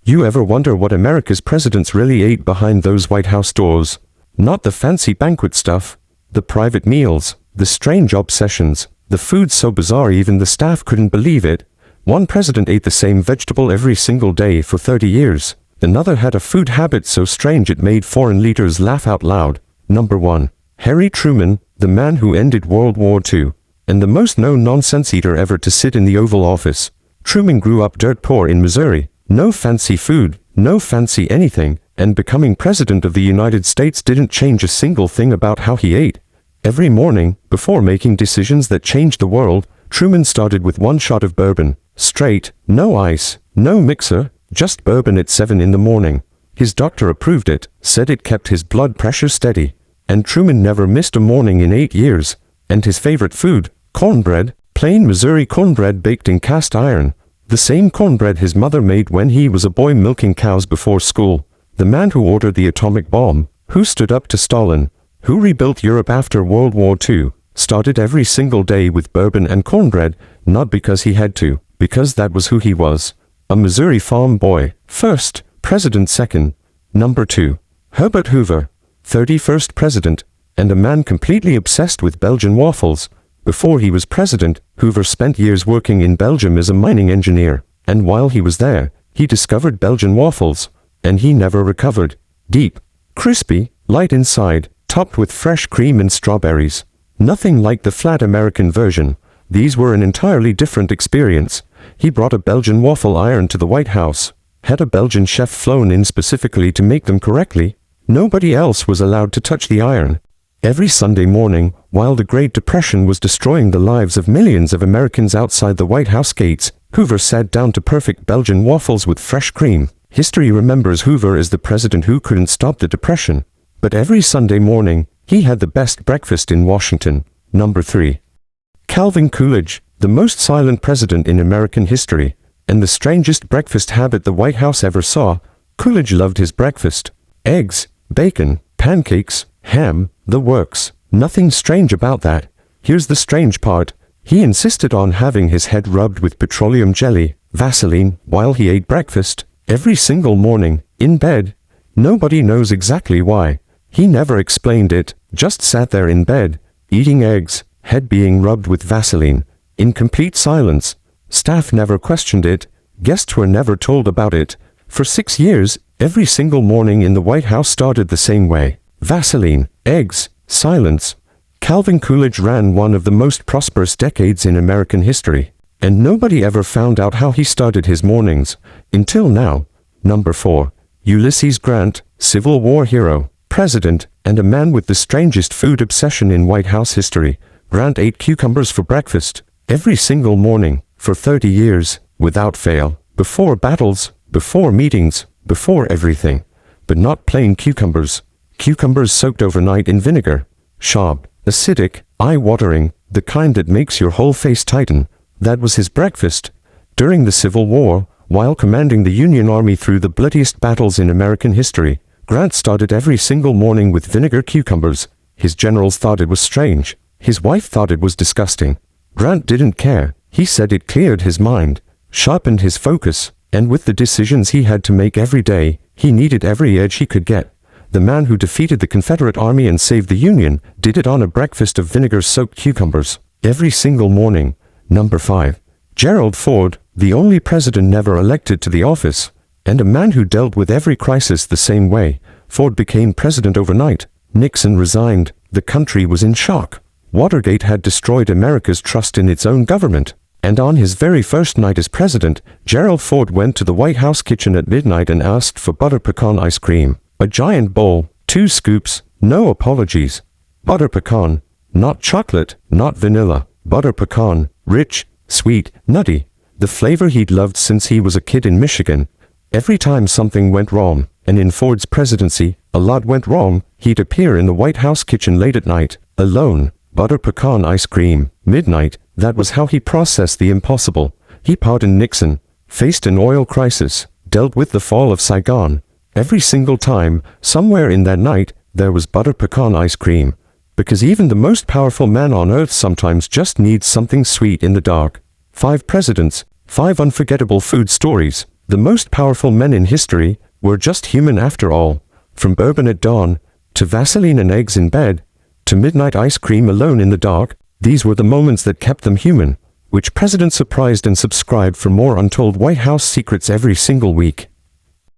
You ever wonder what America's presidents really ate behind those White House doors? Not the fancy banquet stuff, the private meals, the strange obsessions, the food so bizarre even the staff couldn't believe it. One president ate the same vegetable every single day for 30 years. Another had a food habit so strange it made foreign leaders laugh out loud. Number 1. Harry Truman, the man who ended World War II, and the most known nonsense eater ever to sit in the Oval Office. Truman grew up dirt poor in Missouri. No fancy food, no fancy anything, and becoming president of the United States didn't change a single thing about how he ate. Every morning, before making decisions that changed the world, Truman started with one shot of bourbon. Straight, no ice, no mixer, just bourbon at 7 in the morning. His doctor approved it, said it kept his blood pressure steady. And Truman never missed a morning in 8 years. And his favorite food, cornbread, plain Missouri cornbread baked in cast iron. The same cornbread his mother made when he was a boy milking cows before school. The man who ordered the atomic bomb, who stood up to Stalin, who rebuilt Europe after World War II, started every single day with bourbon and cornbread, not because he had to, because that was who he was. A Missouri farm boy, first, president second. Number 2. Herbert Hoover, 31st president, and a man completely obsessed with Belgian waffles. Before he was president, Hoover spent years working in Belgium as a mining engineer, and while he was there, he discovered Belgian waffles, and he never recovered. Deep, crispy, light inside, topped with fresh cream and strawberries. Nothing like the flat American version. These were an entirely different experience. He brought a Belgian waffle iron to the White House, had a Belgian chef flown in specifically to make them correctly. Nobody else was allowed to touch the iron. Every Sunday morning, while the Great Depression was destroying the lives of millions of Americans outside the White House gates, Hoover sat down to perfect Belgian waffles with fresh cream. History remembers Hoover as the president who couldn't stop the Depression. But every Sunday morning, he had the best breakfast in Washington. Number 3. Calvin Coolidge, the most silent president in American history, and the strangest breakfast habit the White House ever saw. Coolidge loved his breakfast. Eggs, bacon, pancakes, ham, the works. Nothing strange about that. Here's the strange part. He insisted on having his head rubbed with petroleum jelly, Vaseline, while he ate breakfast, every single morning, in bed. Nobody knows exactly why. He never explained it, just sat there in bed, eating eggs, head being rubbed with Vaseline, in complete silence. Staff never questioned it. Guests were never told about it. For 6 years, every single morning in the White House started the same way. Vaseline, eggs, silence. Calvin Coolidge ran one of the most prosperous decades in American history, and nobody ever found out how he started his mornings, until now. Number 4. Ulysses Grant, Civil War hero, president, and a man with the strangest food obsession in White House history. Grant ate cucumbers for breakfast, every single morning, for 30 years, without fail, before battles, before meetings, before everything. But not plain cucumbers. Cucumbers soaked overnight in vinegar. Sharp, acidic, eye-watering, the kind that makes your whole face tighten. That was his breakfast. During the Civil War, while commanding the Union Army through the bloodiest battles in American history, Grant started every single morning with vinegar cucumbers. His generals thought it was strange. His wife thought it was disgusting. Grant didn't care. He said it cleared his mind, sharpened his focus, and with the decisions he had to make every day, he needed every edge he could get. The man who defeated the Confederate Army and saved the Union did it on a breakfast of vinegar-soaked cucumbers, every single morning. Number 5. Gerald Ford, the only president never elected to the office, and a man who dealt with every crisis the same way. Ford became president overnight. Nixon resigned. The country was in shock. Watergate had destroyed America's trust in its own government. And on his very first night as president, Gerald Ford went to the White House kitchen at midnight and asked for butter pecan ice cream. A giant bowl, 2 scoops, no apologies. Butter pecan, not chocolate, not vanilla. Butter pecan, rich, sweet, nutty. The flavor he'd loved since he was a kid in Michigan. Every time something went wrong, and in Ford's presidency, a lot went wrong, he'd appear in the White House kitchen late at night, alone. Butter pecan ice cream, midnight. That was how he processed the impossible. He pardoned Nixon, faced an oil crisis, dealt with the fall of Saigon. Every single time, somewhere in that night, there was butter pecan ice cream. Because even the most powerful man on earth sometimes just needs something sweet in the dark. 5 presidents, 5 unforgettable food stories. The most powerful men in history were just human after all. From bourbon at dawn, to Vaseline and eggs in bed, to midnight ice cream alone in the dark, these were the moments that kept them human. Which president surprised and subscribed for more Untold White House secrets every single week?